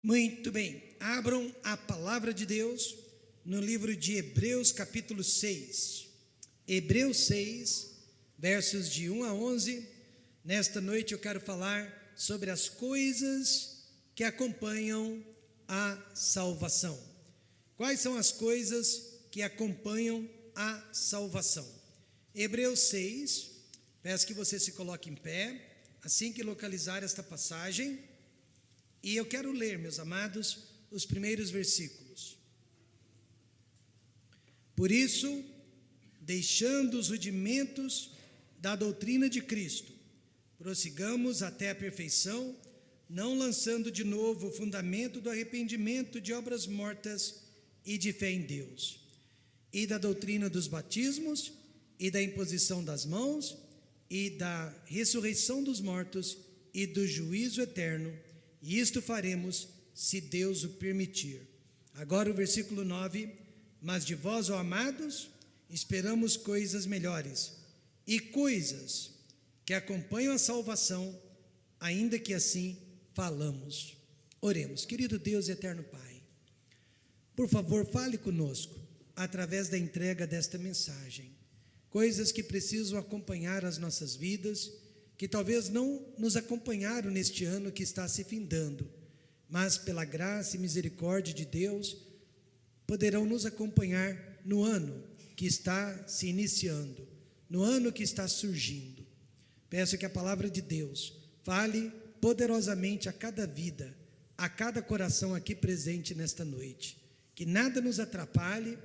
Muito bem, abram a palavra de Deus no livro de Hebreus capítulo 6. Hebreus 6, versos de 1 a 11. Nesta noite eu quero falar sobre as coisas que acompanham a salvação. Quais são as coisas que acompanham a salvação? Hebreus 6, peço que você se coloque em pé, assim que localizar esta passagem. E eu quero ler, meus amados, os primeiros versículos. Por isso, deixando os rudimentos da doutrina de Cristo, prossigamos até a perfeição, não lançando de novo o fundamento do arrependimento de obras mortas e de fé em Deus, e da doutrina dos batismos, e da imposição das mãos, e da ressurreição dos mortos, e do juízo eterno. E isto faremos, se Deus o permitir. Agora o versículo 9. Mas de vós, ó amados, esperamos coisas melhores, e coisas que acompanham a salvação, ainda que assim falamos. Oremos. Querido Deus e eterno Pai, por favor, fale conosco, através da entrega desta mensagem. Coisas que precisam acompanhar as nossas vidas, que talvez não nos acompanharam neste ano que está se findando, mas pela graça e misericórdia de Deus, poderão nos acompanhar no ano que está se iniciando, no ano que está surgindo. Peço que a palavra de Deus fale poderosamente a cada vida, a cada coração aqui presente nesta noite, que nada nos atrapalhe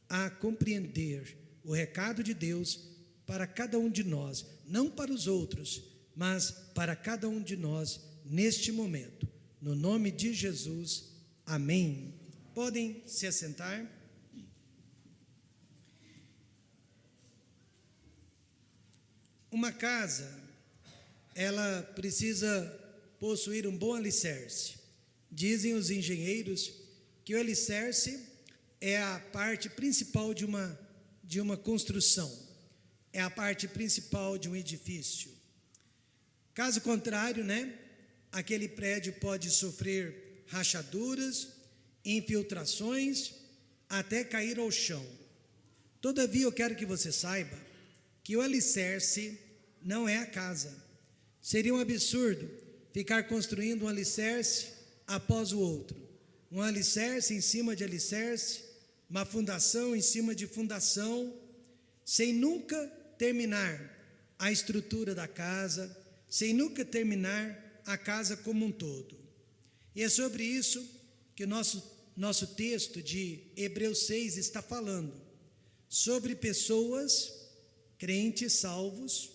a compreender o recado de Deus para cada um de nós, não para os outros, mas para cada um de nós neste momento. No nome de Jesus, amém. Podem se assentar. Uma casa, ela precisa possuir um bom alicerce. Dizem os engenheiros que o alicerce é a parte principal de uma construção. É a parte principal de um edifício. Caso contrário, aquele prédio pode sofrer rachaduras, infiltrações, até cair ao chão. Todavia, eu quero que você saiba que o alicerce não é a casa. Seria um absurdo ficar construindo um alicerce após o outro. Um alicerce em cima de alicerce, uma fundação em cima de fundação, sem nunca terminar a estrutura da casa, sem nunca terminar a casa como um todo. E é sobre isso que o nosso texto de Hebreus 6 está falando, sobre pessoas, crentes salvos,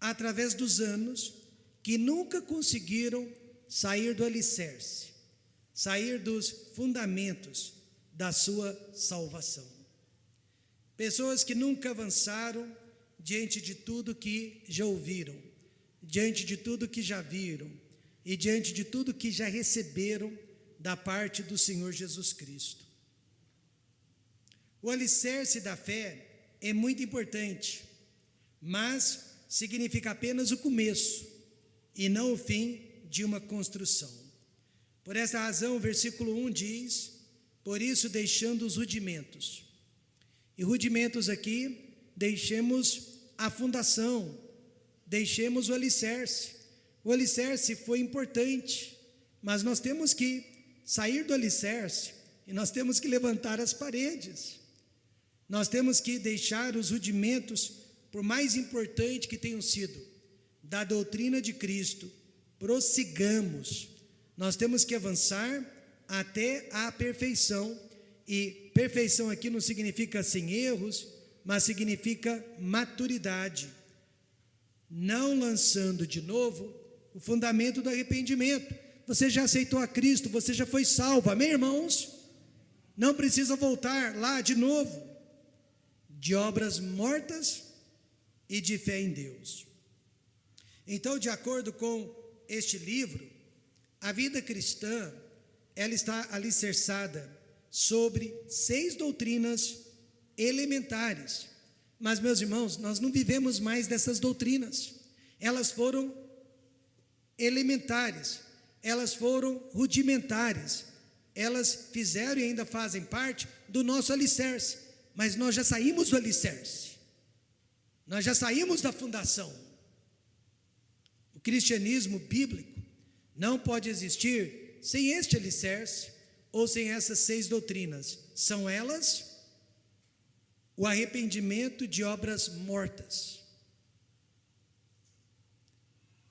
através dos anos, que nunca conseguiram sair do alicerce, sair dos fundamentos da sua salvação. Pessoas que nunca avançaram diante de tudo que já ouviram, diante de tudo que já viram e diante de tudo que já receberam da parte do Senhor Jesus Cristo. O alicerce da fé é muito importante, mas significa apenas o começo e não o fim de uma construção. Por essa razão, o versículo 1 diz: por isso deixando os rudimentos. E rudimentos aqui, deixemos a fundação, deixemos o alicerce. O alicerce foi importante, mas nós temos que sair do alicerce e nós temos que levantar as paredes. Nós temos que deixar os rudimentos, por mais importante que tenham sido, da doutrina de Cristo. Prossigamos. Nós temos que avançar até a perfeição. E perfeição aqui não significa sem erros, mas significa maturidade. Não lançando de novo o fundamento do arrependimento. Você já aceitou a Cristo, você já foi salvo, amém, irmãos? Não precisa voltar lá de novo, de obras mortas e de fé em Deus. Então, de acordo com este livro, a vida cristã, ela está alicerçada sobre 6 doutrinas elementares. Mas, meus irmãos, nós não vivemos mais dessas doutrinas. Elas foram elementares, elas foram rudimentares, elas fizeram e ainda fazem parte do nosso alicerce, mas nós já saímos do alicerce, nós já saímos da fundação. O cristianismo bíblico não pode existir sem este alicerce ou sem essas 6 doutrinas. São elas o arrependimento de obras mortas.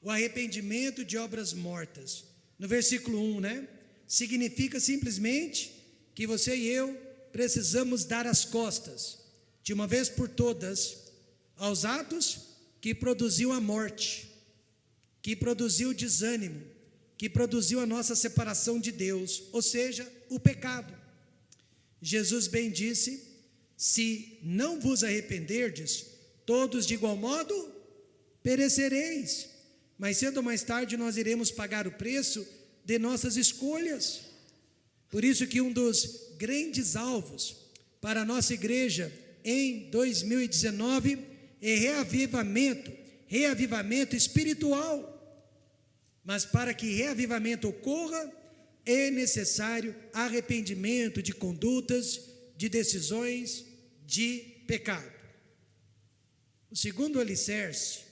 O arrependimento de obras mortas. No versículo 1, significa simplesmente que você e eu precisamos dar as costas, de uma vez por todas, aos atos que produziu a morte, que produziu o desânimo, que produziu a nossa separação de Deus, ou seja, o pecado. Jesus bem disse: se não vos arrependerdes, todos de igual modo perecereis. Mais cedo ou mais tarde nós iremos pagar o preço de nossas escolhas. Por isso que um dos grandes alvos para a nossa igreja em 2019 é reavivamento espiritual. Mas para que reavivamento ocorra, é necessário arrependimento de condutas, de decisões, de pecado. O segundo alicerce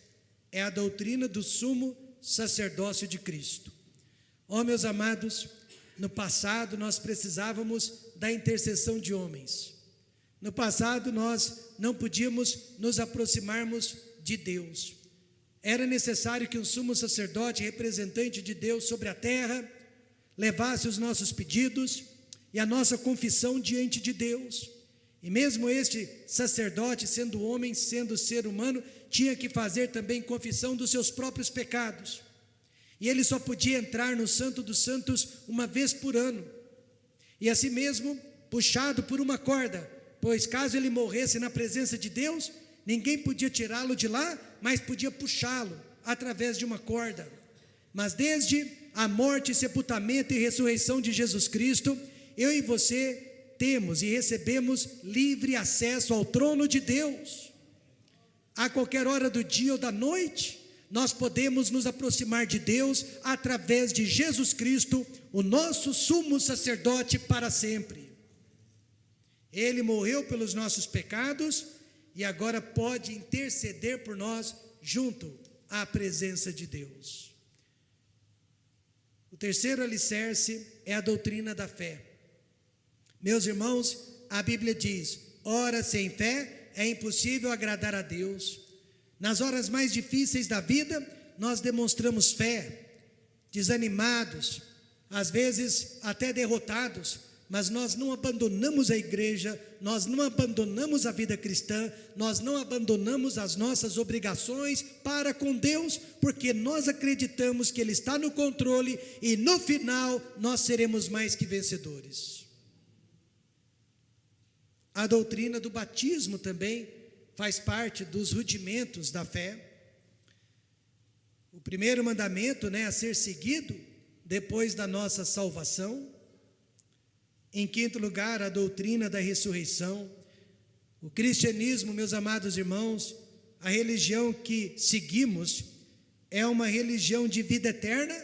é a doutrina do sumo sacerdócio de Cristo. Meus amados, no passado nós precisávamos da intercessão de homens. No passado nós não podíamos nos aproximarmos de Deus. Era necessário que um sumo sacerdote, representante de Deus sobre a terra, levasse os nossos pedidos e a nossa confissão diante de Deus. E mesmo este sacerdote, sendo homem, sendo ser humano, tinha que fazer também confissão dos seus próprios pecados. E ele só podia entrar no Santo dos Santos uma vez por ano. E assim mesmo, puxado por uma corda, pois caso ele morresse na presença de Deus, ninguém podia tirá-lo de lá, mas podia puxá-lo através de uma corda. Mas desde a morte, sepultamento e ressurreição de Jesus Cristo, eu e você temos e recebemos livre acesso ao trono de Deus. A qualquer hora do dia ou da noite, nós podemos nos aproximar de Deus através de Jesus Cristo, o nosso sumo sacerdote para sempre. Ele morreu pelos nossos pecados e agora pode interceder por nós junto à presença de Deus. O terceiro alicerce é a doutrina da fé. Meus irmãos, a Bíblia diz: ora, sem fé é impossível agradar a Deus. Nas horas mais difíceis da vida, nós demonstramos fé, desanimados, às vezes até derrotados, mas nós não abandonamos a igreja, nós não abandonamos a vida cristã, nós não abandonamos as nossas obrigações para com Deus, porque nós acreditamos que Ele está no controle e no final nós seremos mais que vencedores. A doutrina do batismo também faz parte dos rudimentos da fé. O primeiro mandamento, a ser seguido depois da nossa salvação. Em quinto lugar, a doutrina da ressurreição. O cristianismo, meus amados irmãos, a religião que seguimos é uma religião de vida eterna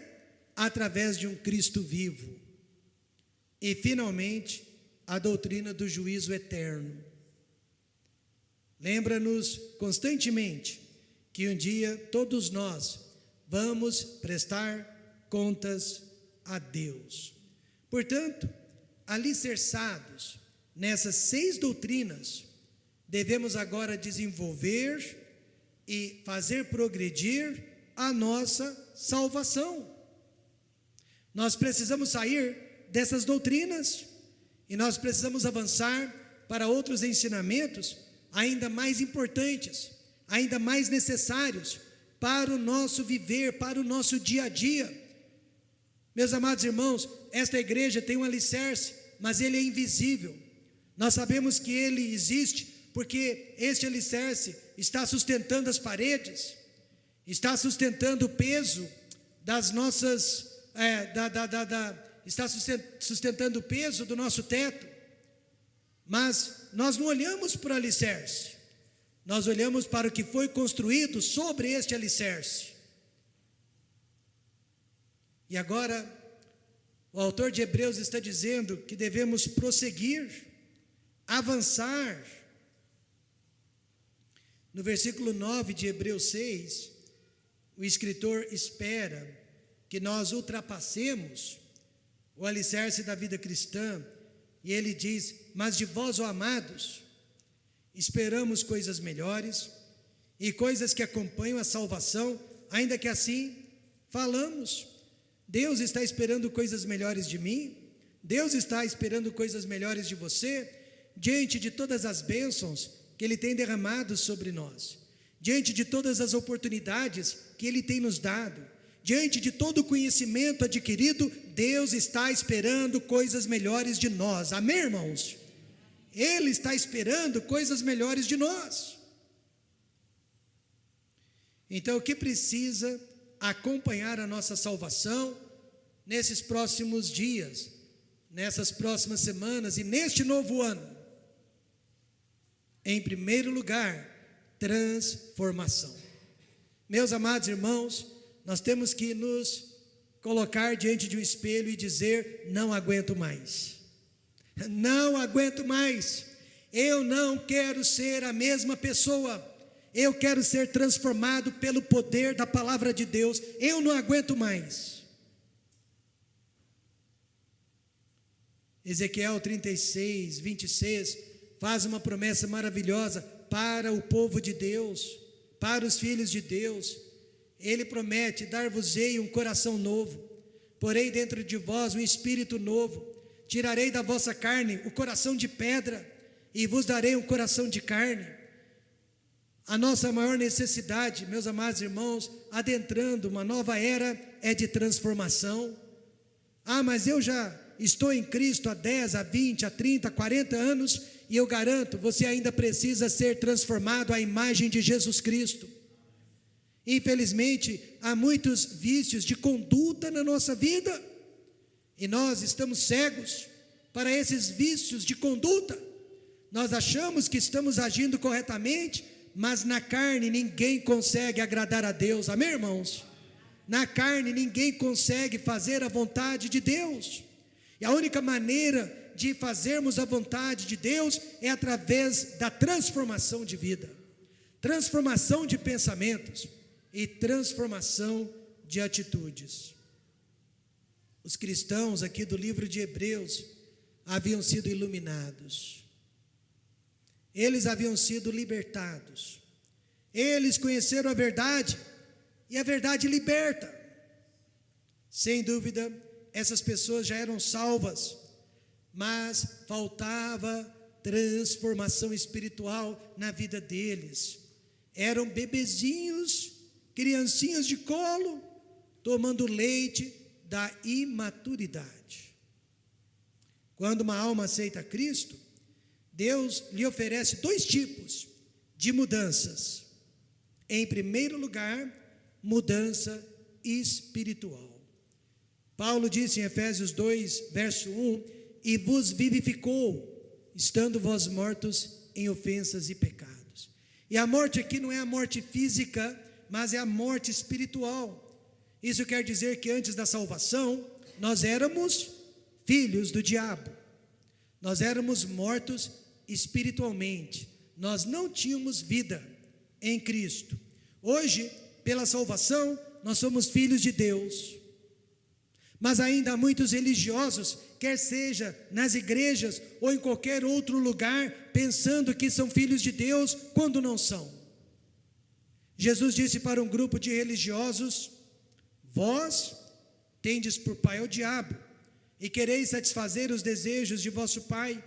através de um Cristo vivo. E finalmente, a doutrina do juízo eterno. Lembra-nos constantemente que um dia todos nós vamos prestar contas a Deus. Portanto, alicerçados nessas 6 doutrinas, devemos agora desenvolver e fazer progredir a nossa salvação. Nós precisamos sair dessas doutrinas e nós precisamos avançar para outros ensinamentos ainda mais importantes, ainda mais necessários para o nosso viver, para o nosso dia a dia. Meus amados irmãos, esta igreja tem um alicerce, mas ele é invisível. Nós sabemos que ele existe porque este alicerce está sustentando as paredes, está sustentando o peso das nossas, está sustentando o peso do nosso teto. Mas nós não olhamos para o alicerce, nós olhamos para o que foi construído sobre este alicerce. E agora O autor de Hebreus está dizendo que devemos prosseguir, avançar. No versículo 9 de Hebreus 6, o escritor espera que nós ultrapassemos o alicerce da vida cristã, e ele diz: mas de vós, ó amados, esperamos coisas melhores e coisas que acompanham a salvação, ainda que assim falamos. Deus está esperando coisas melhores de mim, Deus está esperando coisas melhores de você, diante de todas as bênçãos que Ele tem derramado sobre nós, diante de todas as oportunidades que Ele tem nos dado, diante de todo o conhecimento adquirido, Deus está esperando coisas melhores de nós. Amém, irmãos? Ele está esperando coisas melhores de nós. Então, o que precisa acompanhar a nossa salvação nesses próximos dias, nessas próximas semanas e neste novo ano? Em primeiro lugar, transformação. Meus amados irmãos, nós temos que nos colocar diante de um espelho e dizer: não aguento mais, não aguento mais, eu não quero ser a mesma pessoa, eu quero ser transformado pelo poder da palavra de Deus, eu não aguento mais. Ezequiel 36, 26, faz uma promessa maravilhosa para o povo de Deus, para os filhos de Deus. Ele promete: dar-vos-ei um coração novo, porei dentro de vós um espírito novo, tirarei da vossa carne o coração de pedra, e vos darei um coração de carne. A nossa maior necessidade, meus amados irmãos, adentrando uma nova era, é de transformação. Mas eu já estou em Cristo há 10, há 20, há 30, há 40 anos, e eu garanto, você ainda precisa ser transformado à imagem de Jesus Cristo. Infelizmente, há muitos vícios de conduta na nossa vida, e nós estamos cegos para esses vícios de conduta. Nós achamos que estamos agindo corretamente, mas na carne ninguém consegue agradar a Deus. Amém, irmãos? Na carne ninguém consegue fazer a vontade de Deus, e a única maneira de fazermos a vontade de Deus é através da transformação de vida, transformação de pensamentos e transformação de atitudes. Os cristãos aqui do livro de Hebreus haviam sido iluminados, eles haviam sido libertados, eles conheceram a verdade, e a verdade liberta. Sem dúvida, essas pessoas já eram salvas, mas faltava transformação espiritual na vida deles. Eram bebezinhos, criancinhas de colo, tomando leite da imaturidade. Quando uma alma aceita Cristo, Deus lhe oferece 2 tipos de mudanças. Em primeiro lugar, mudança espiritual. Paulo disse em Efésios 2, verso 1: e vos vivificou, estando vós mortos em ofensas e pecados. E a morte aqui não é a morte física, mas é a morte espiritual. Isso quer dizer que antes da salvação, nós éramos filhos do diabo, nós éramos mortos espiritualmente, nós não tínhamos vida em Cristo. Hoje, pela salvação, nós somos filhos de Deus, mas ainda há muitos religiosos, quer seja nas igrejas ou em qualquer outro lugar, pensando que são filhos de Deus, quando não são. Jesus disse para um grupo de religiosos: vós tendes por pai o diabo, e quereis satisfazer os desejos de vosso pai.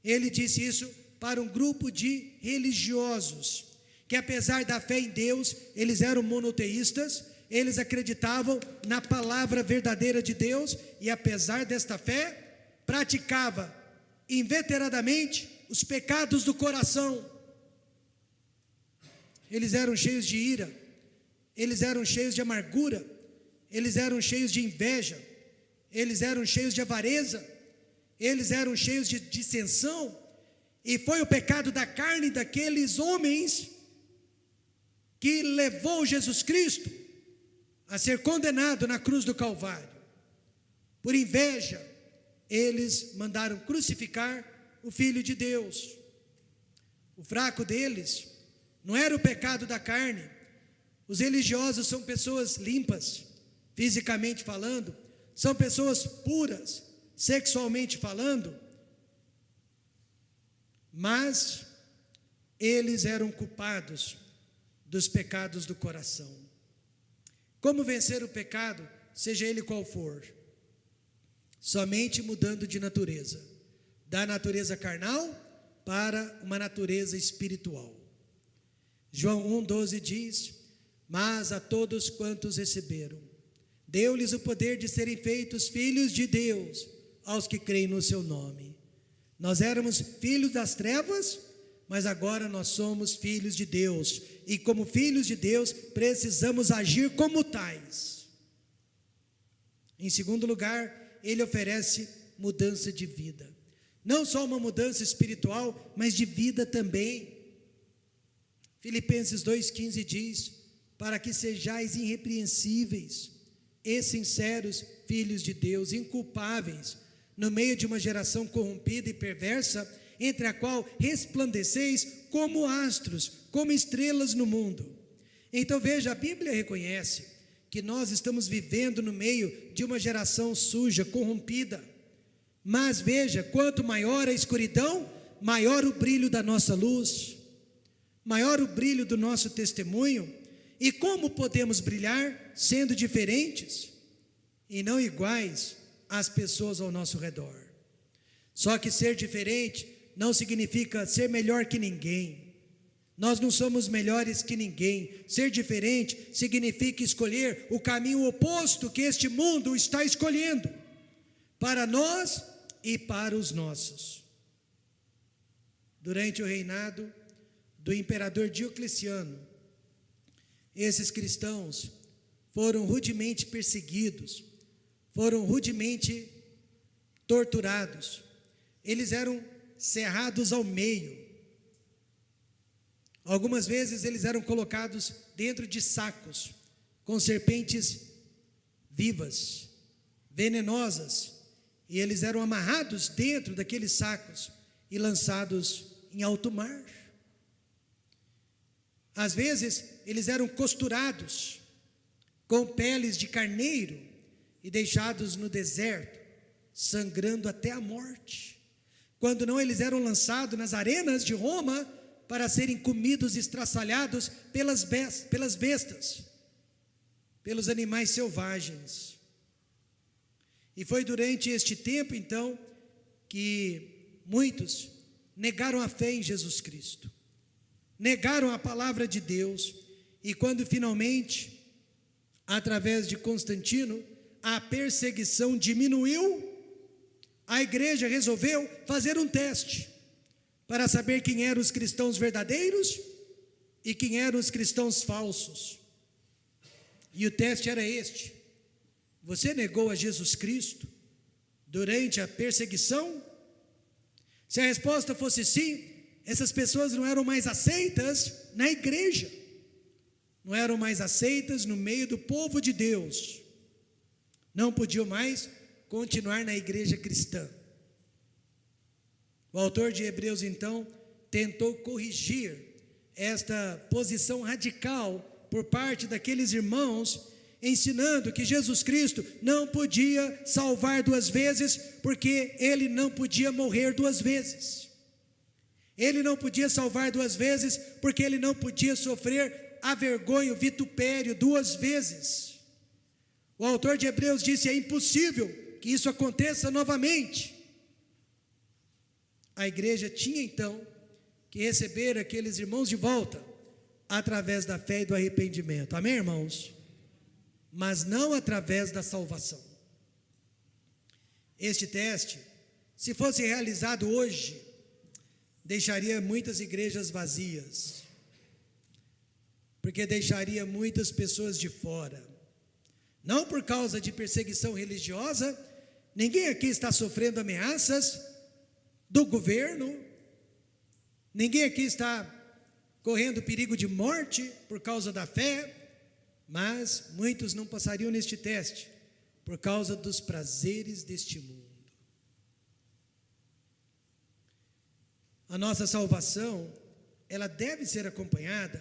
Ele disse isso para um grupo de religiosos, que apesar da fé em Deus, eles eram monoteístas, eles acreditavam na palavra verdadeira de Deus, e apesar desta fé, praticava inveteradamente os pecados do coração. Eles eram cheios de ira, eles eram cheios de amargura, eles eram cheios de inveja, eles eram cheios de avareza, eles eram cheios de dissensão, e foi o pecado da carne daqueles homens que levou Jesus Cristo a ser condenado na cruz do Calvário. por inveja, eles mandaram crucificar o Filho de Deus. O fraco deles não era o pecado da carne. Os religiosos são pessoas limpas, fisicamente falando, são pessoas puras, sexualmente falando, mas eles eram culpados dos pecados do coração. Como vencer o pecado, seja ele qual for? Somente mudando de natureza, da natureza carnal para uma natureza espiritual. João 1,12 diz: mas a todos quantos receberam, deu-lhes o poder de serem feitos filhos de Deus, aos que creem no seu nome. Nós éramos filhos das trevas, mas agora nós somos filhos de Deus, e como filhos de Deus, precisamos agir como tais. Em segundo lugar, ele oferece mudança de vida, não só uma mudança espiritual, mas de vida também. Filipenses 2,15 diz: para que sejais irrepreensíveis e sinceros, filhos de Deus, inculpáveis, no meio de uma geração corrompida e perversa, entre a qual resplandeceis como astros, como estrelas no mundo. Então veja, a Bíblia reconhece que nós estamos vivendo no meio de uma geração suja, corrompida. Mas veja, quanto maior a escuridão, maior o brilho da nossa luz, maior o brilho do nosso testemunho. E como podemos brilhar? Sendo diferentes e não iguais às pessoas ao nosso redor. Só que ser diferente não significa ser melhor que ninguém. Nós não somos melhores que ninguém. Ser diferente significa escolher o caminho oposto que este mundo está escolhendo, para nós e para os nossos. Durante o reinado do imperador Diocleciano, esses cristãos foram rudemente perseguidos, foram rudemente torturados. Eles eram cerrados ao meio. Algumas vezes eles eram colocados dentro de sacos com serpentes vivas, venenosas, e eles eram amarrados dentro daqueles sacos e lançados em alto mar. Às vezes eles eram costurados com peles de carneiro e deixados no deserto, sangrando até a morte. Quando não, eles eram lançados nas arenas de Roma para serem comidos e estraçalhados pelas bestas, pelos animais selvagens. E foi durante este tempo, então, que muitos negaram a fé em Jesus Cristo, negaram a palavra de Deus, e quando finalmente, através de Constantino, a perseguição diminuiu, a igreja resolveu fazer um teste para saber quem eram os cristãos verdadeiros e quem eram os cristãos falsos. E o teste era este: você negou a Jesus Cristo durante a perseguição? Se a resposta fosse sim, essas pessoas não eram mais aceitas na igreja, não eram mais aceitas no meio do povo de Deus, não podiam mais continuar na igreja cristã. O autor de Hebreus, então, tentou corrigir esta posição radical por parte daqueles irmãos, ensinando que Jesus Cristo não podia salvar duas vezes, porque ele não podia morrer duas vezes. Ele não podia salvar duas vezes, porque ele não podia sofrer a vergonha, o vitupério duas vezes. O autor de Hebreus disse: é impossível que isso aconteça novamente. A igreja tinha então que receber aqueles irmãos de volta, através da fé e do arrependimento. Amém, irmãos? Mas não através da salvação. Este teste, se fosse realizado hoje, deixaria muitas igrejas vazias, porque deixaria muitas pessoas de fora, não por causa de perseguição religiosa. Ninguém aqui está sofrendo ameaças do governo, ninguém aqui está correndo perigo de morte por causa da fé, mas muitos não passariam neste teste, por causa dos prazeres deste mundo. A nossa salvação, ela deve ser acompanhada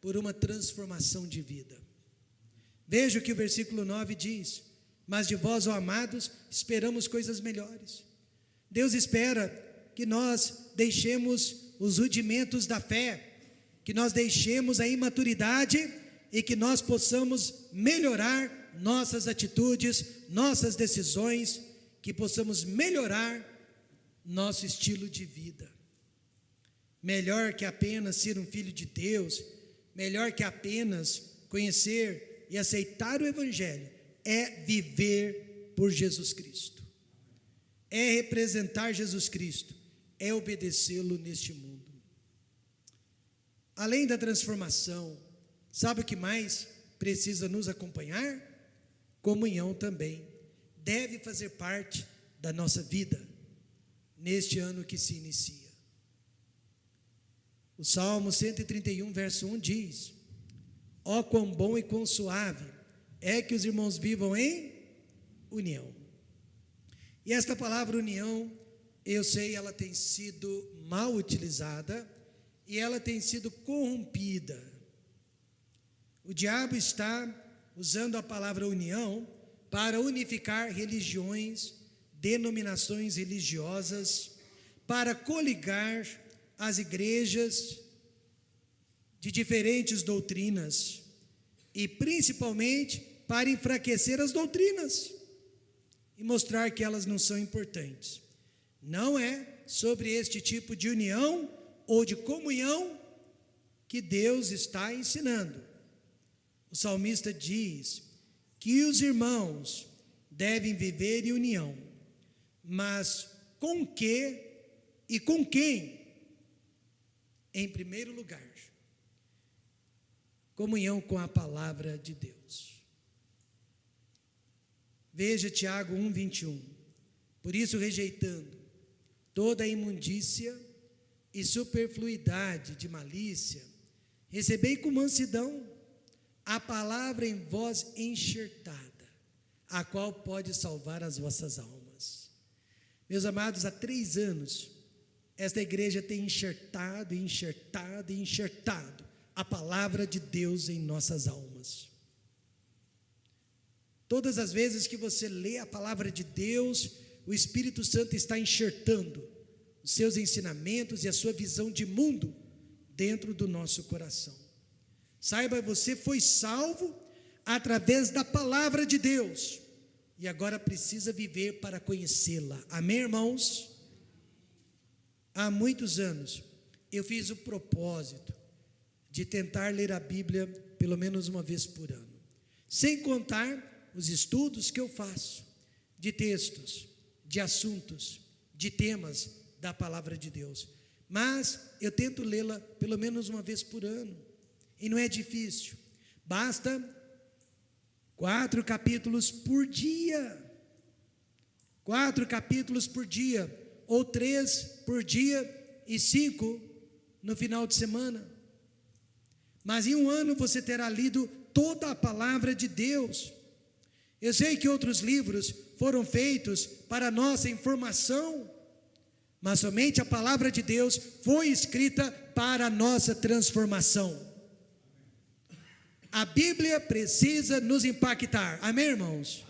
por uma transformação de vida. Veja o que o versículo 9 diz: mas de vós, ó amados, esperamos coisas melhores. Deus espera que nós deixemos os rudimentos da fé, que nós deixemos a imaturidade e que nós possamos melhorar nossas atitudes, nossas decisões, que possamos melhorar nosso estilo de vida. Melhor que apenas ser um filho de Deus, melhor que apenas conhecer e aceitar o Evangelho, é viver por Jesus Cristo, é representar Jesus Cristo, é obedecê-lo neste mundo. Além da transformação, sabe o que mais precisa nos acompanhar? Comunhão também deve fazer parte da nossa vida neste ano que se inicia. O Salmo 131, verso 1 diz: ó quão bom e quão suave é que os irmãos vivam em união. E esta palavra união, eu sei, ela tem sido mal utilizada e ela tem sido corrompida. O diabo está usando a palavra união para unificar religiões, denominações religiosas, para coligar as igrejas de diferentes doutrinas e principalmente para enfraquecer as doutrinas e mostrar que elas não são importantes. Não é sobre este tipo de união ou de comunhão que Deus está ensinando. O salmista diz que os irmãos devem viver em união, mas com que e com quem? Em primeiro lugar, comunhão com a palavra de Deus. Veja Tiago 1:21. Por isso, rejeitando toda a imundícia e superfluidade de malícia, recebei com mansidão a palavra em vós enxertada, a qual pode salvar as vossas almas. Meus amados, há 3 anos, esta igreja tem enxertado a palavra de Deus em nossas almas. Todas as vezes que você lê a palavra de Deus, o Espírito Santo está enxertando os seus ensinamentos e a sua visão de mundo dentro do nosso coração. Saiba, você foi salvo através da palavra de Deus e agora precisa viver para conhecê-la. Amém, irmãos? Há muitos anos eu fiz o propósito de tentar ler a Bíblia pelo menos uma vez por ano, sem contar os estudos que eu faço de textos, de assuntos, de temas da palavra de Deus, mas eu tento lê-la pelo menos uma vez por ano, e não é difícil, basta 4 capítulos por dia, 4 capítulos por dia, ou 3 por dia e 5 no final de semana. Mas em um ano você terá lido toda a palavra de Deus. Eu sei que outros livros foram feitos para nossa informação, mas somente a palavra de Deus foi escrita para a nossa transformação. A Bíblia precisa nos impactar, amém, irmãos?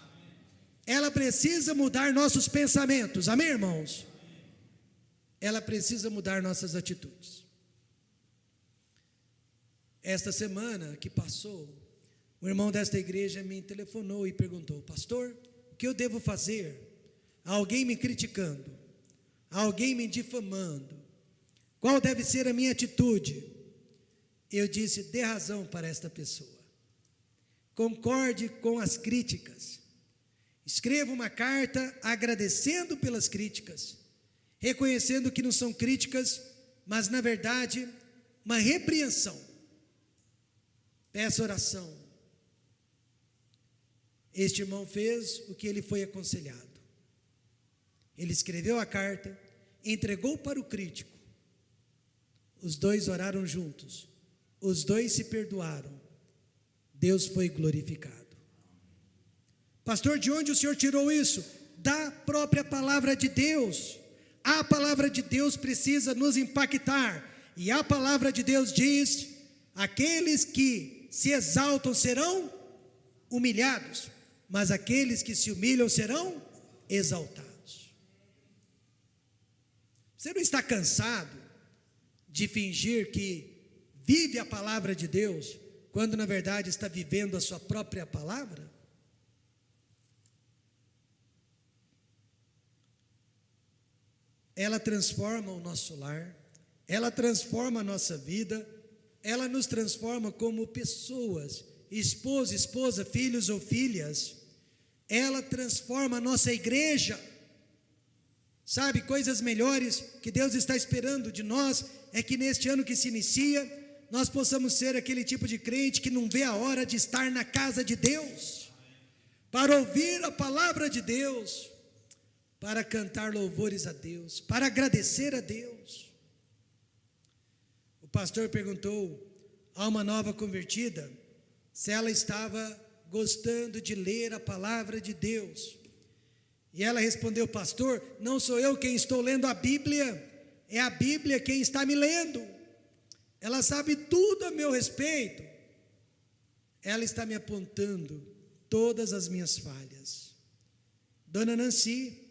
Ela precisa mudar nossos pensamentos, amém, irmãos? Ela precisa mudar nossas atitudes. Esta semana que passou, o irmão desta igreja me telefonou e perguntou: pastor, o que eu devo fazer? Alguém me criticando, alguém me difamando, qual deve ser a minha atitude? Eu disse: dê razão para esta pessoa, concorde com as críticas, escreva uma carta agradecendo pelas críticas, reconhecendo que não são críticas, mas na verdade uma repreensão. Peça oração. Este irmão fez o que ele foi aconselhado. Ele escreveu a carta, entregou para o crítico. Os dois oraram juntos, os dois se perdoaram. Deus foi glorificado. Pastor, de onde o senhor tirou isso? Da própria palavra de Deus. A palavra de Deus precisa nos impactar. E a palavra de Deus diz: aqueles que se exaltam serão humilhados, mas aqueles que se humilham serão exaltados. Você não está cansado de fingir que vive a palavra de Deus, quando na verdade está vivendo a sua própria palavra? Ela transforma o nosso lar, ela transforma a nossa vida, ela nos transforma como pessoas, esposo, esposa, filhos ou filhas. Ela transforma a nossa igreja. Sabe, coisas melhores que Deus está esperando de nós é que neste ano que se inicia, nós possamos ser aquele tipo de crente que não vê a hora de estar na casa de Deus, para ouvir a palavra de Deus, para cantar louvores a Deus, para agradecer a Deus. O pastor perguntou a uma nova convertida se ela estava gostando de ler a palavra de Deus. E ela respondeu: pastor, não sou eu quem estou lendo a Bíblia, é a Bíblia quem está me lendo. Ela sabe tudo a meu respeito. Ela está me apontando todas as minhas falhas. Dona Nancy,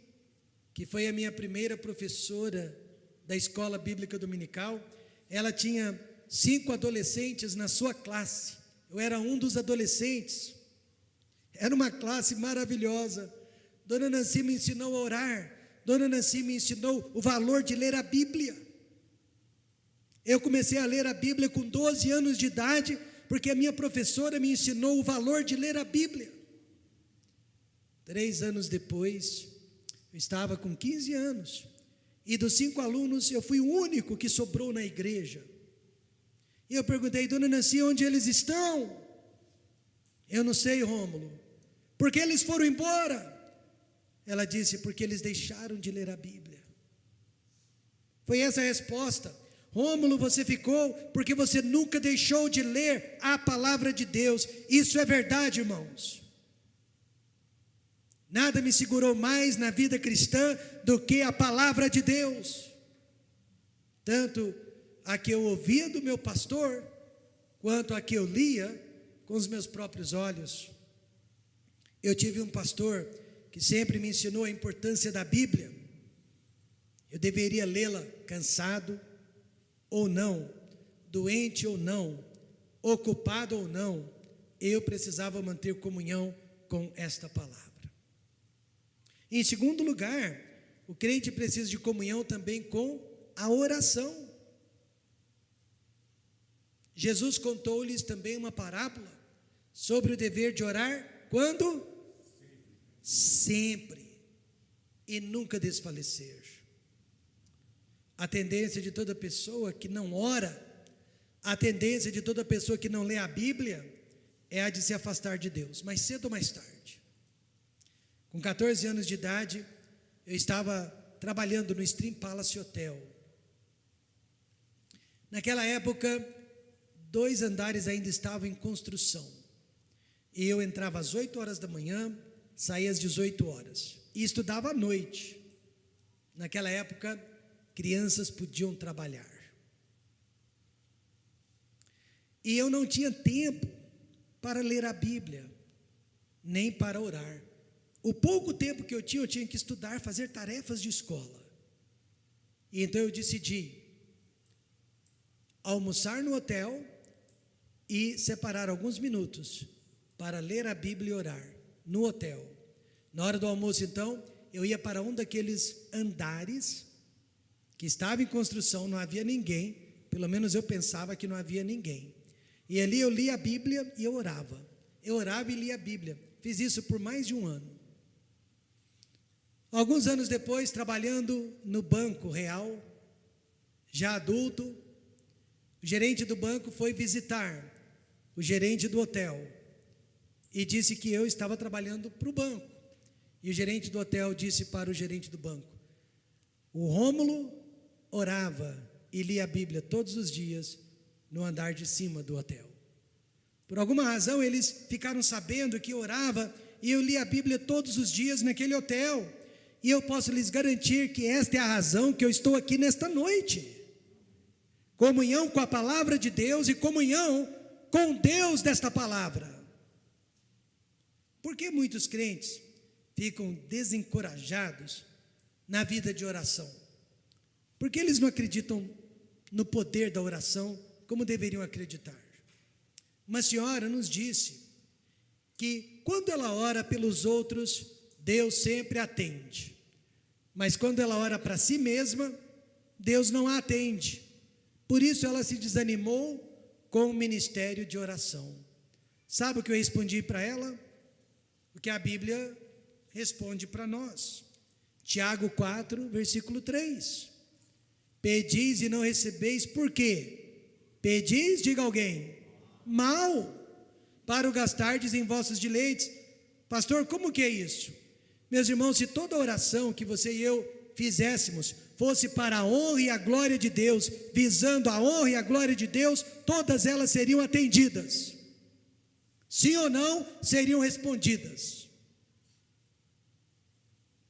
que foi a minha primeira professora da escola bíblica dominical, ela tinha 5 adolescentes na sua classe. Eu era um dos adolescentes. Era uma classe maravilhosa. Dona Nancy me ensinou a orar. Dona Nancy me ensinou o valor de ler a Bíblia. Eu comecei a ler a Bíblia com 12 anos de idade, porque a minha professora me ensinou o valor de ler a Bíblia. 3 anos depois, eu estava com 15 anos, e dos 5 alunos, eu fui o único que sobrou na igreja. E eu perguntei: Dona Nancy, onde eles estão? Eu não sei, Rômulo. Por que eles foram embora? Ela disse: porque eles deixaram de ler a Bíblia. Foi essa a resposta. Rômulo, você ficou porque você nunca deixou de ler a palavra de Deus. Isso é verdade, irmãos. Nada me segurou mais na vida cristã do que a palavra de Deus. Tanto a que eu ouvia do meu pastor, quanto a que eu lia com os meus próprios olhos. Eu tive um pastor que sempre me ensinou a importância da Bíblia. Eu deveria lê-la cansado ou não, doente ou não, ocupado ou não, eu precisava manter comunhão com esta palavra. Em segundo lugar, o crente precisa de comunhão também com a oração. Jesus contou-lhes também uma parábola sobre o dever de orar quando? Sempre, e nunca desfalecer. A tendência de toda pessoa que não ora, a tendência de toda pessoa que não lê a Bíblia é a de se afastar de Deus, mais cedo ou mais tarde. Com 14 anos de idade, eu estava trabalhando no Stream Palace Hotel. Naquela época, 2 andares ainda estavam em construção. E eu entrava às 8 horas da manhã, saía às 18 horas. E estudava à noite. Naquela época, crianças podiam trabalhar. E eu não tinha tempo para ler a Bíblia, nem para orar. O pouco tempo que eu tinha que estudar, fazer tarefas de escola. E então eu decidi almoçar no hotel e separar alguns minutos para ler a Bíblia e orar no hotel. Na hora do almoço, então, eu ia para um daqueles andares que estava em construção, não havia ninguém, pelo menos eu pensava que não havia ninguém. E ali eu lia a Bíblia e eu orava. Eu orava e lia a Bíblia. Fiz isso por mais de 1 ano. Alguns anos depois, trabalhando no Banco Real, já adulto, o gerente do banco foi visitar o gerente do hotel e disse que eu estava trabalhando para o banco. E o gerente do hotel disse para o gerente do banco: o Rômulo orava e lia a Bíblia todos os dias no andar de cima do hotel. Por alguma razão eles ficaram sabendo que orava e eu li a Bíblia todos os dias naquele hotel, e eu posso lhes garantir que esta é a razão que eu estou aqui nesta noite. Comunhão com a palavra de Deus e comunhão com Deus desta palavra. Por que muitos crentes ficam desencorajados na vida de oração? Porque eles não acreditam no poder da oração como deveriam acreditar. Uma senhora nos disse que quando ela ora pelos outros, Deus sempre atende. Mas quando ela ora para si mesma, Deus não a atende. Por isso ela se desanimou com o ministério de oração. Sabe o que eu respondi para ela? O que a Bíblia responde para nós. Tiago 4, versículo 3. Pedis e não recebeis, por quê? Pedis, diga alguém, mal, para o gastardes em vossos dileitos. Pastor, como que é isso? Meus irmãos, se toda oração que você e eu fizéssemos fosse para a honra e a glória de Deus, visando a honra e a glória de Deus, todas elas seriam atendidas. Sim ou não, seriam respondidas.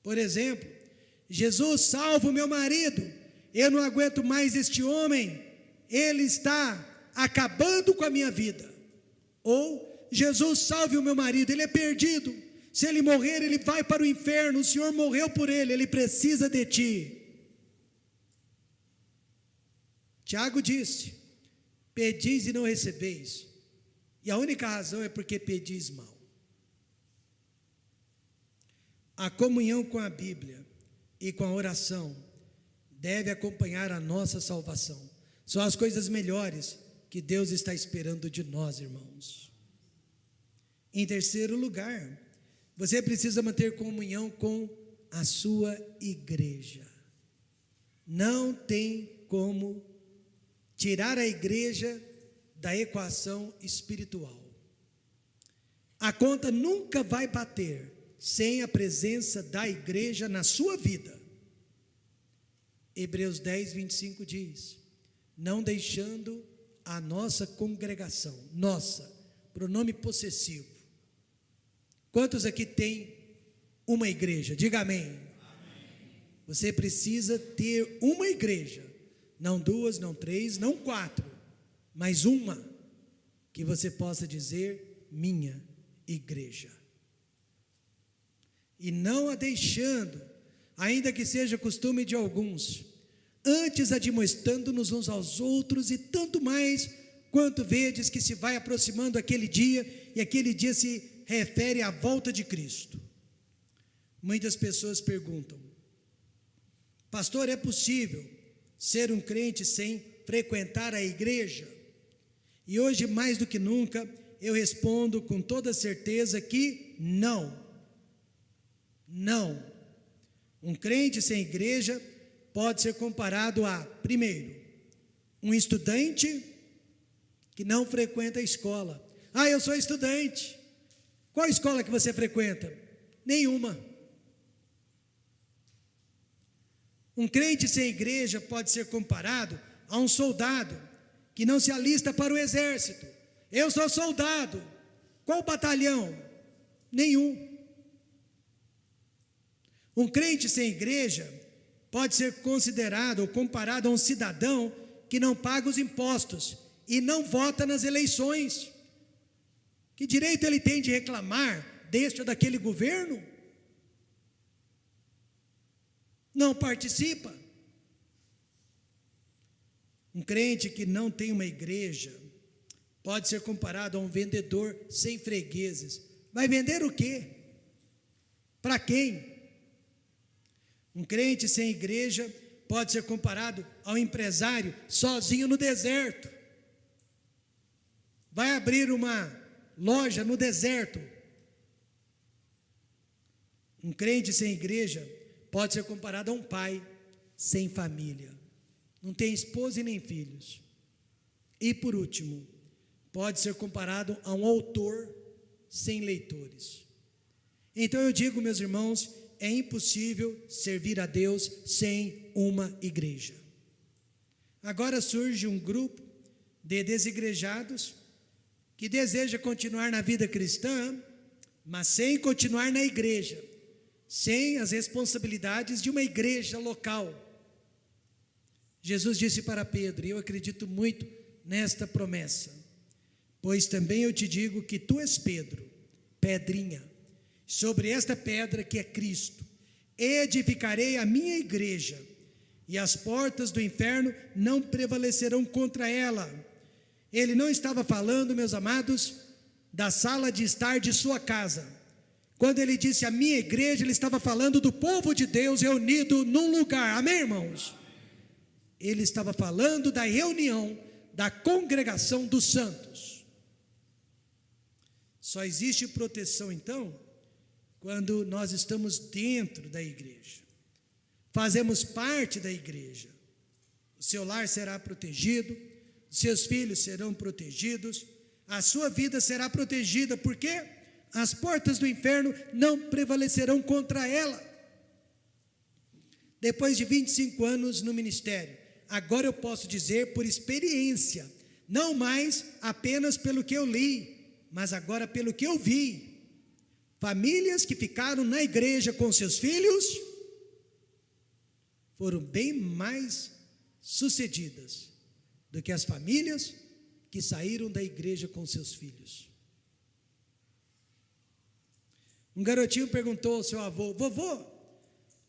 Por exemplo, Jesus, salva o meu marido, eu não aguento mais este homem, ele está acabando com a minha vida. Ou, Jesus, salve o meu marido, ele é perdido, se ele morrer ele vai para o inferno, o Senhor morreu por ele precisa de ti. Tiago disse, pedis e não recebeis, e a única razão é porque pedis mal. A comunhão com a Bíblia e com a oração deve acompanhar a nossa salvação. São as coisas melhores que Deus está esperando de nós, irmãos. Em terceiro lugar, você precisa manter comunhão com a sua igreja. Não tem como tirar a igreja da equação espiritual. A conta nunca vai bater sem a presença da igreja na sua vida. Hebreus 10, 25 diz, não deixando a nossa congregação, nossa, pronome possessivo. Quantos aqui tem uma igreja? Diga amém. Amém. Você precisa ter uma igreja, não duas, não três, não quatro, mas uma, que você possa dizer, minha igreja. E não a deixando, ainda que seja costume de alguns, antes admoestando-nos uns aos outros, e tanto mais, quanto vedes que se vai aproximando aquele dia, e aquele dia se refere à volta de Cristo. Muitas pessoas perguntam, pastor, é possível ser um crente sem frequentar a igreja? E hoje, mais do que nunca, eu respondo com toda certeza que não. Não. Um crente sem igreja pode ser comparado a, primeiro, um estudante que não frequenta a escola. Ah, eu sou estudante. Qual escola que você frequenta? Nenhuma. Um crente sem igreja pode ser comparado a um soldado que não se alista para o exército. Eu sou soldado. Qual batalhão? Nenhum. Um crente sem igreja pode ser considerado ou comparado a um cidadão que não paga os impostos e não vota nas eleições. Que direito ele tem de reclamar deste ou daquele governo? Não participa. Um crente que não tem uma igreja pode ser comparado a um vendedor sem fregueses. Vai vender o quê? Para quem? Um crente sem igreja pode ser comparado ao empresário sozinho no deserto. Vai abrir uma loja no deserto. Um crente sem igreja pode ser comparado a um pai sem família. Não tem esposa e nem filhos. E por último, pode ser comparado a um autor sem leitores. Então eu digo, meus irmãos, é impossível servir a Deus sem uma igreja. Agora surge um grupo de desigrejados que deseja continuar na vida cristã, mas sem continuar na igreja, sem as responsabilidades de uma igreja local. Jesus disse para Pedro, e eu acredito muito nesta promessa: pois também eu te digo que tu és Pedro, pedrinha, sobre esta pedra que é Cristo, edificarei a minha igreja, e as portas do inferno não prevalecerão contra ela. Ele não estava falando, meus amados, da sala de estar de sua casa. Quando ele disse a minha igreja, ele estava falando do povo de Deus reunido num lugar, amém, irmãos? Ele estava falando da reunião, da congregação dos santos. Só existe proteção, então, quando nós estamos dentro da igreja, fazemos parte da igreja. O seu lar será protegido, os seus filhos serão protegidos, a sua vida será protegida, porque as portas do inferno não prevalecerão contra ela. Depois de 25 anos no ministério, agora eu posso dizer por experiência, não mais apenas pelo que eu li, mas agora pelo que eu vi. Famílias que ficaram na igreja com seus filhos foram bem mais sucedidas do que as famílias que saíram da igreja com seus filhos. Um garotinho perguntou ao seu avô: vovô,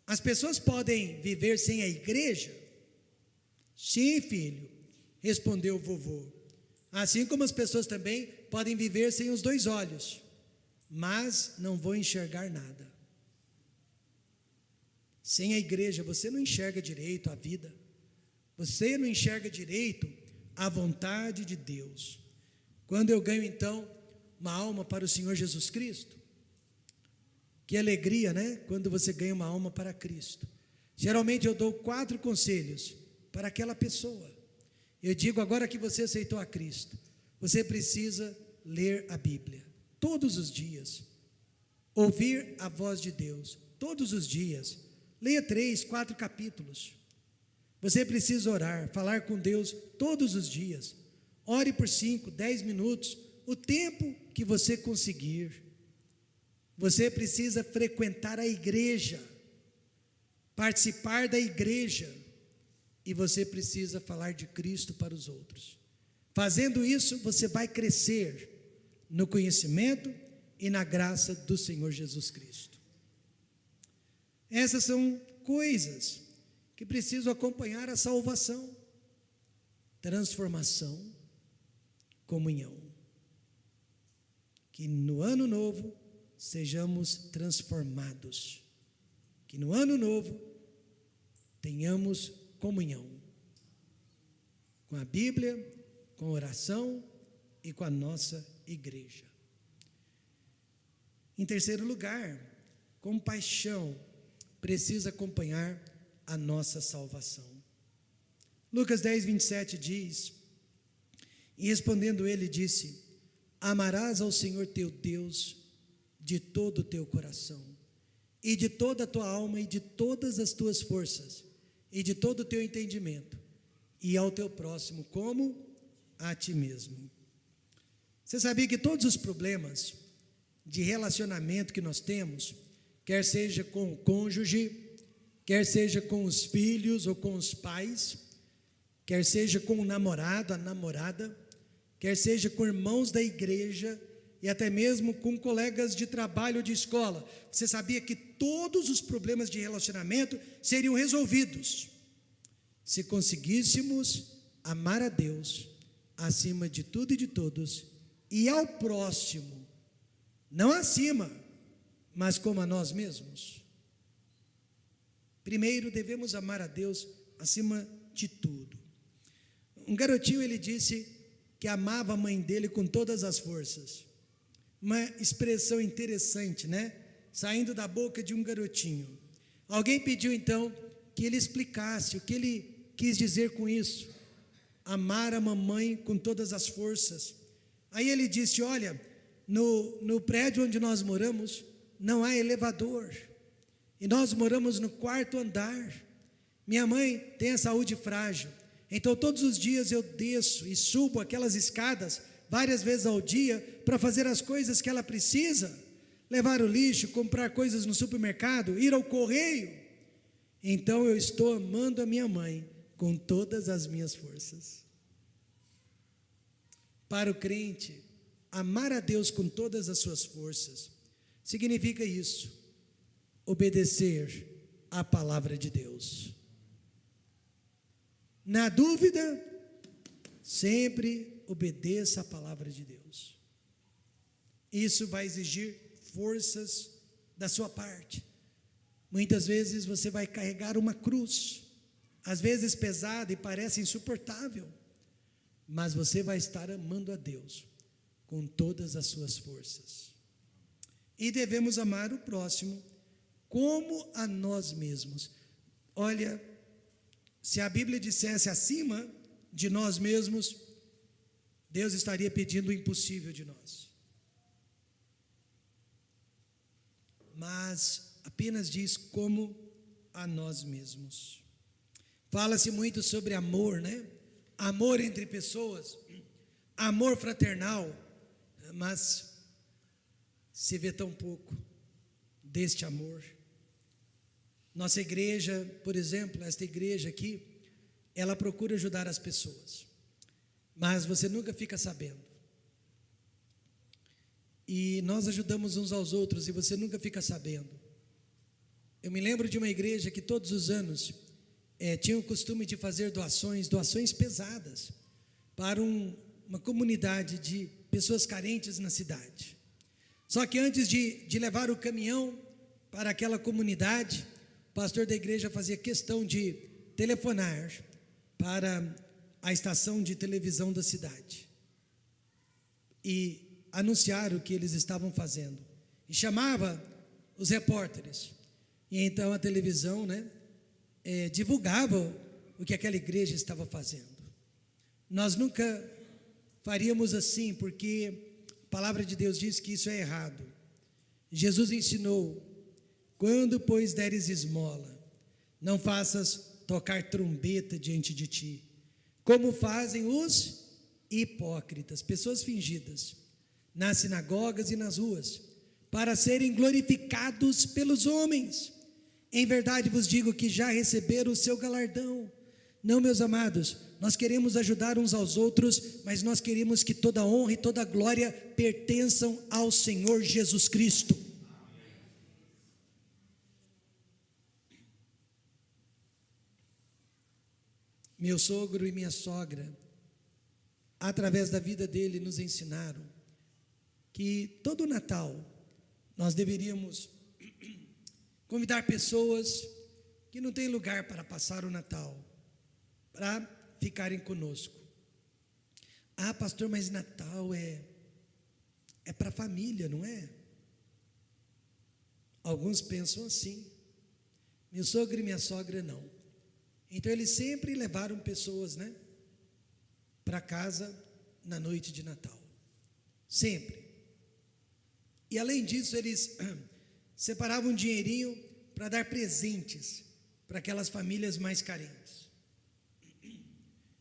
as pessoas podem viver sem a igreja? Sim, filho, respondeu o vovô. Assim como as pessoas também podem viver sem os dois olhos, mas não vão enxergar nada. Sem a igreja você não enxerga direito a vida, você não enxerga direito a vontade de Deus. Quando eu ganho então uma alma para o Senhor Jesus Cristo, que alegria, né? Quando você ganha uma alma para Cristo. Geralmente eu dou 4 conselhos para aquela pessoa. Eu digo: agora que você aceitou a Cristo, você precisa ler a Bíblia todos os dias, ouvir a voz de Deus todos os dias, leia 3, 4 capítulos. Você precisa orar, falar com Deus todos os dias. Ore por 5, 10 minutos, o tempo que você conseguir. Você precisa frequentar a igreja, participar da igreja, e você precisa falar de Cristo para os outros. Fazendo isso, você vai crescer no conhecimento e na graça do Senhor Jesus Cristo. Essas são coisas que precisam acompanhar a salvação: transformação, comunhão. Que no ano novo sejamos transformados, que no ano novo tenhamos comunhão com a Bíblia, com a oração e com a nossa igreja. Em terceiro lugar, compaixão precisa acompanhar a nossa salvação. Lucas 10, 27 diz: e respondendo ele disse: amarás ao Senhor teu Deus de todo o teu coração, e de toda a tua alma, e de todas as tuas forças, e de todo o teu entendimento, e ao teu próximo como a ti mesmo. Você sabia que todos os problemas de relacionamento que nós temos, quer seja com o cônjuge, quer seja com os filhos ou com os pais, quer seja com o namorado, a namorada, quer seja com irmãos da igreja e até mesmo com colegas de trabalho ou de escola, você sabia que todos os problemas de relacionamento seriam resolvidos se conseguíssemos amar a Deus acima de tudo e de todos, e ao próximo, não acima, mas como a nós mesmos. Primeiro devemos amar a Deus acima de tudo. Um garotinho, ele disse que amava a mãe dele com todas as forças. Uma expressão interessante, né? Saindo da boca de um garotinho. Alguém pediu então que ele explicasse o que ele quis dizer com isso: amar a mamãe com todas as forças. Aí ele disse: olha, no prédio onde nós moramos não há elevador, e nós moramos no 4º andar. Minha mãe tem a saúde frágil, então todos os dias eu desço e subo aquelas escadas várias vezes ao dia para fazer as coisas que ela precisa, levar o lixo, comprar coisas no supermercado, ir ao correio, então eu estou amando a minha mãe com todas as minhas forças. Para o crente, amar a Deus com todas as suas forças significa isso: obedecer à palavra de Deus. Na dúvida, sempre obedeça à palavra de Deus. Isso vai exigir forças da sua parte. Muitas vezes você vai carregar uma cruz, às vezes pesada e parece insuportável, mas você vai estar amando a Deus com todas as suas forças. E devemos amar o próximo como a nós mesmos. Olha, se a Bíblia dissesse acima de nós mesmos, Deus estaria pedindo o impossível de nós. Mas apenas diz como a nós mesmos. Fala-se muito sobre amor, né? Amor entre pessoas, amor fraternal, mas se vê tão pouco deste amor. Nossa igreja, por exemplo, esta igreja aqui, ela procura ajudar as pessoas, mas você nunca fica sabendo. E nós ajudamos uns aos outros e você nunca fica sabendo. Eu me lembro de uma igreja que todos os anos tinha o costume de fazer doações pesadas para uma comunidade de pessoas carentes na cidade. Só que antes de levar o caminhão para aquela comunidade, o pastor da igreja fazia questão de telefonar para a estação de televisão da cidade e anunciar o que eles estavam fazendo, e chamava os repórteres, e então a televisão, divulgava o que aquela igreja estava fazendo. Nós nunca faríamos assim, porque a palavra de Deus diz que isso é errado. Jesus ensinou: quando, pois, deres esmola, não faças tocar trombeta diante de ti, como fazem os hipócritas, pessoas fingidas, nas sinagogas e nas ruas, para serem glorificados pelos homens. Em verdade vos digo que já receberam o seu galardão. Não, meus amados, nós queremos ajudar uns aos outros, mas nós queremos que toda honra e toda glória pertençam ao Senhor Jesus Cristo. Meu sogro e minha sogra, através da vida dele, nos ensinaram que todo Natal nós deveríamos convidar pessoas que não têm lugar para passar o Natal, para ficarem conosco. Ah, pastor, mas Natal é para a família, não é? Alguns pensam assim. Meu sogro e minha sogra não. Então eles sempre levaram pessoas, para casa na noite de Natal. Sempre. E além disso, eles separavam um dinheirinho para dar presentes para aquelas famílias mais carentes.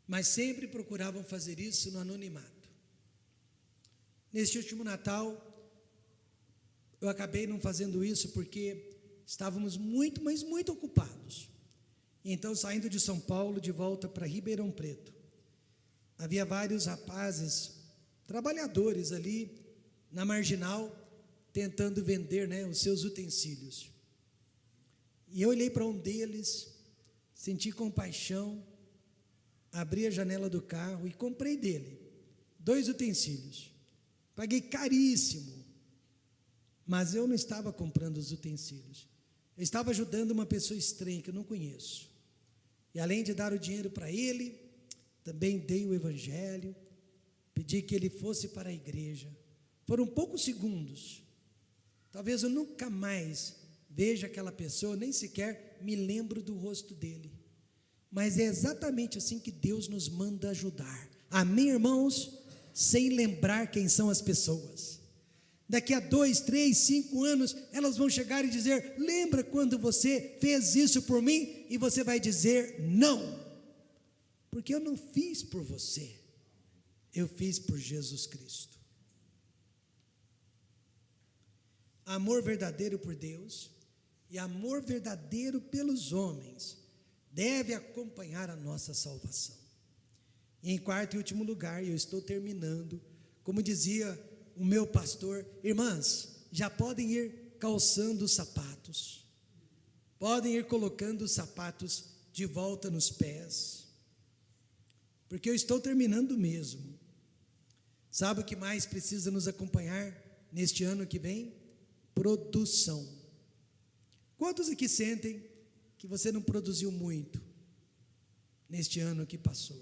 Mas sempre procuravam fazer isso no anonimato. Neste último Natal, eu acabei não fazendo isso porque estávamos muito, mas muito ocupados. Então, saindo de São Paulo, de volta para Ribeirão Preto, havia vários rapazes, trabalhadores ali na Marginal, tentando vender, os seus utensílios. E eu olhei para um deles, senti compaixão, abri a janela do carro e comprei dele 2 utensílios. Paguei caríssimo, mas eu não estava comprando os utensílios. Eu estava ajudando uma pessoa estranha que eu não conheço. E além de dar o dinheiro para ele, também dei o evangelho, pedi que ele fosse para a igreja. Foram poucos segundos. Talvez eu nunca mais veja aquela pessoa, nem sequer me lembro do rosto dele. Mas é exatamente assim que Deus nos manda ajudar. Amém, irmãos? Sem lembrar quem são as pessoas. Daqui a 2, 3, 5 anos, elas vão chegar e dizer: lembra quando você fez isso por mim? E você vai dizer: não, porque eu não fiz por você, eu fiz por Jesus Cristo. amor verdadeiro por Deus e amor verdadeiro pelos homens deve acompanhar a nossa salvação. E em quarto e último lugar, eu estou terminando, como dizia o meu pastor, irmãs, já podem ir calçando os sapatos, podem ir colocando os sapatos de volta nos pés, porque eu estou terminando mesmo. Sabe o que mais precisa nos acompanhar neste ano que vem? Produção. Quantos aqui sentem que você não produziu muito neste ano que passou?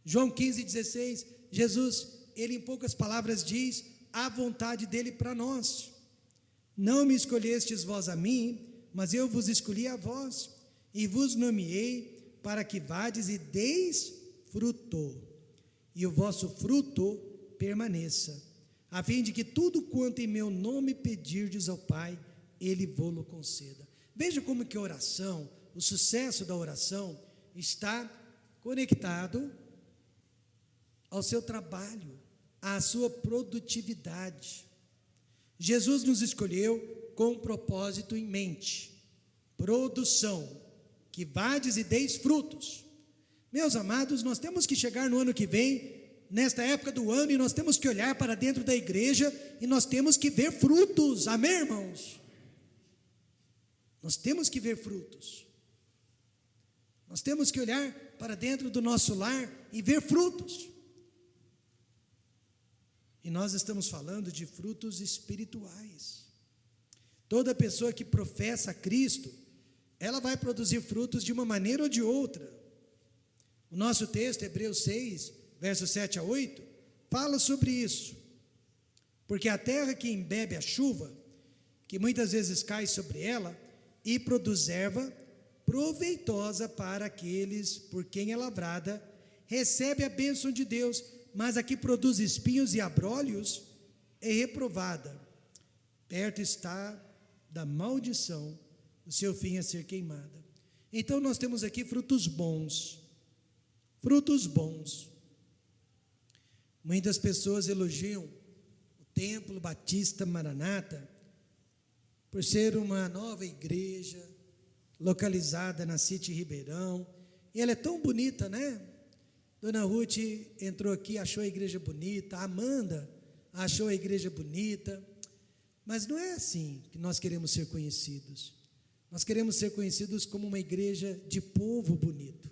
João 15,16, Jesus, ele em poucas palavras diz a vontade dele para nós. Não me escolhestes vós a mim, mas eu vos escolhi a vós, e vos nomeei para que vades e deis fruto, e o vosso fruto permaneça, a fim de que tudo quanto em meu nome pedirdes ao Pai, Ele vô-lo conceda. Veja como que a oração, o sucesso da oração, está conectado ao seu trabalho, à sua produtividade. Jesus nos escolheu com um propósito em mente, produção, que vades e deis frutos. Meus amados, nós temos que chegar no ano que vem, nesta época do ano, e nós temos que olhar para dentro da igreja, e nós temos que ver frutos, amém, irmãos? Nós temos que ver frutos, nós temos que olhar para dentro do nosso lar e ver frutos, e nós estamos falando de frutos espirituais. Toda pessoa que professa Cristo, ela vai produzir frutos de uma maneira ou de outra. O nosso texto, Hebreus 6, versos 7 a 8, fala sobre isso, porque a terra que embebe a chuva, que muitas vezes cai sobre ela, e produz erva proveitosa para aqueles por quem é lavrada, recebe a bênção de Deus, mas a que produz espinhos e abrolhos é reprovada, perto está da maldição, o seu fim é ser queimada. Então nós temos aqui frutos bons, frutos bons. Muitas pessoas elogiam o Templo Batista Maranata por ser uma nova igreja localizada na City Ribeirão, e ela é tão bonita, né? Dona Ruth entrou aqui, achou a igreja bonita, a Amanda achou a igreja bonita, mas não é assim que nós queremos ser conhecidos. Nós queremos ser conhecidos como uma igreja de povo bonito,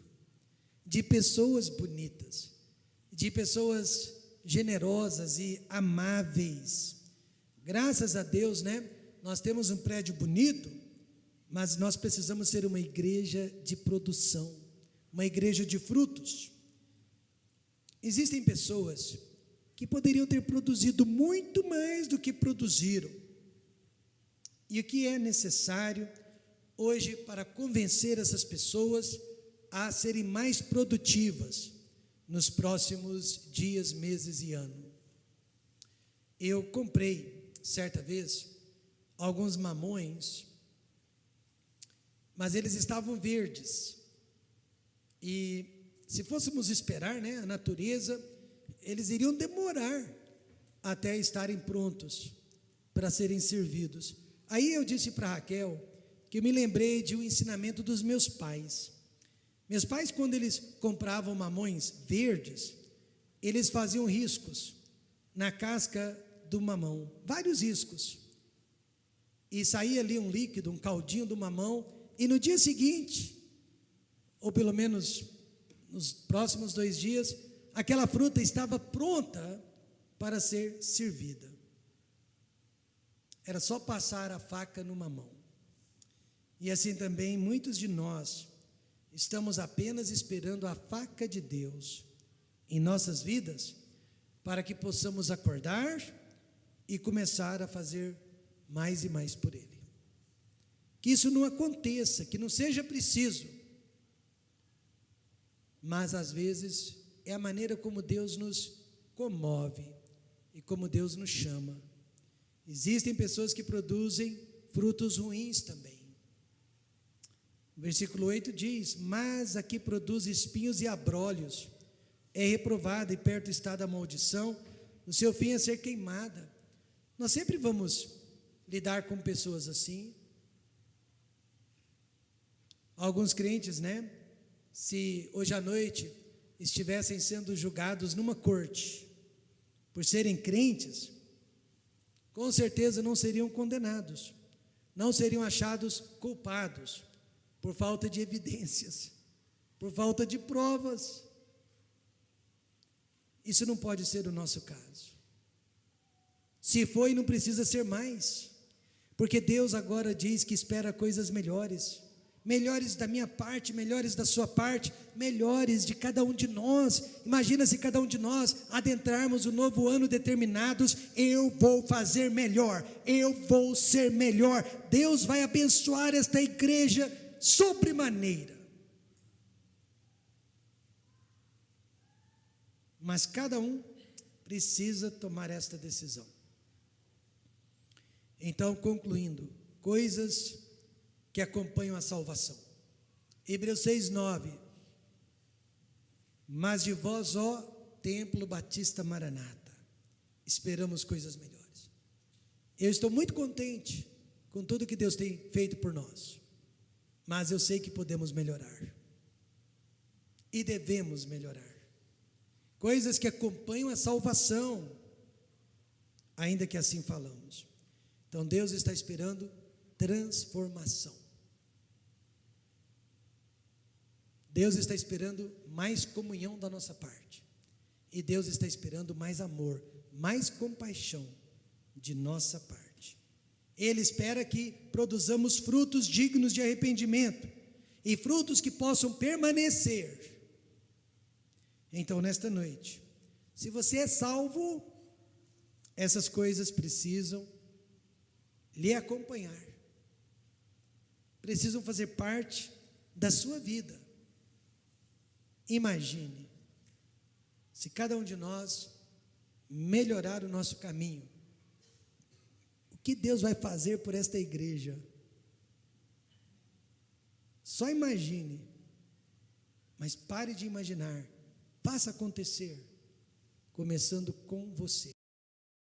de pessoas bonitas, de pessoas generosas e amáveis. Graças a Deus, né? Nós temos um prédio bonito, mas nós precisamos ser uma igreja de produção, uma igreja de frutos. Existem pessoas que poderiam ter produzido muito mais do que produziram. E o que é necessário hoje para convencer essas pessoas a serem mais produtivas nos próximos dias, meses e anos? Eu comprei, certa vez, alguns mamões, mas eles estavam verdes, e se fôssemos esperar, né, a natureza, eles iriam demorar até estarem prontos para serem servidos. Aí eu disse para Raquel que eu me lembrei de um ensinamento dos meus pais. Meus pais, quando eles compravam mamões verdes, eles faziam riscos na casca do mamão, vários riscos, e saía ali um líquido, um caldinho do mamão, e no dia seguinte, ou pelo menos nos próximos 2 dias, aquela fruta estava pronta para ser servida. Era só passar a faca no mamão. E assim também muitos de nós estamos apenas esperando a faca de Deus em nossas vidas, para que possamos acordar e começar a fazer mais e mais por Ele. Que isso não aconteça, que não seja preciso, mas às vezes é a maneira como Deus nos comove e como Deus nos chama. Existem pessoas que produzem frutos ruins também. O versículo 8 diz: mas a que produz espinhos e abrolhos é reprovada, e perto está da maldição, o seu fim é ser queimada. Nós sempre vamos lidar com pessoas assim. Alguns crentes, né? Se hoje à noite estivessem sendo julgados numa corte por serem crentes, com certeza não seriam condenados, não seriam achados culpados por falta de evidências, por falta de provas. Isso não pode ser o nosso caso. Se foi, não precisa ser mais, porque Deus agora diz que espera coisas melhores, melhores da minha parte, melhores da sua parte, melhores de cada um de nós. Imagina se cada um de nós adentrarmos o novo ano determinados: eu vou fazer melhor, eu vou ser melhor. Deus vai abençoar esta igreja sobremaneira. Mas cada um precisa tomar esta decisão. Então, concluindo, coisas que acompanham a salvação. Hebreus 6:9. Mas de vós, ó Templo Batista Maranata, esperamos coisas melhores. Eu estou muito contente com tudo que Deus tem feito por nós, mas eu sei que podemos melhorar e devemos melhorar. Coisas que acompanham a salvação, ainda que assim falamos. Então Deus está esperando transformação. Deus está esperando mais comunhão da nossa parte. E Deus está esperando mais amor, mais compaixão de nossa parte. Ele espera que produzamos frutos dignos de arrependimento e frutos que possam permanecer. Então, nesta noite, se você é salvo, essas coisas precisam lhe acompanhar, precisam fazer parte da sua vida. Imagine, se cada um de nós melhorar o nosso caminho, o que Deus vai fazer por esta igreja? Só imagine, mas pare de imaginar, faça acontecer, começando com você.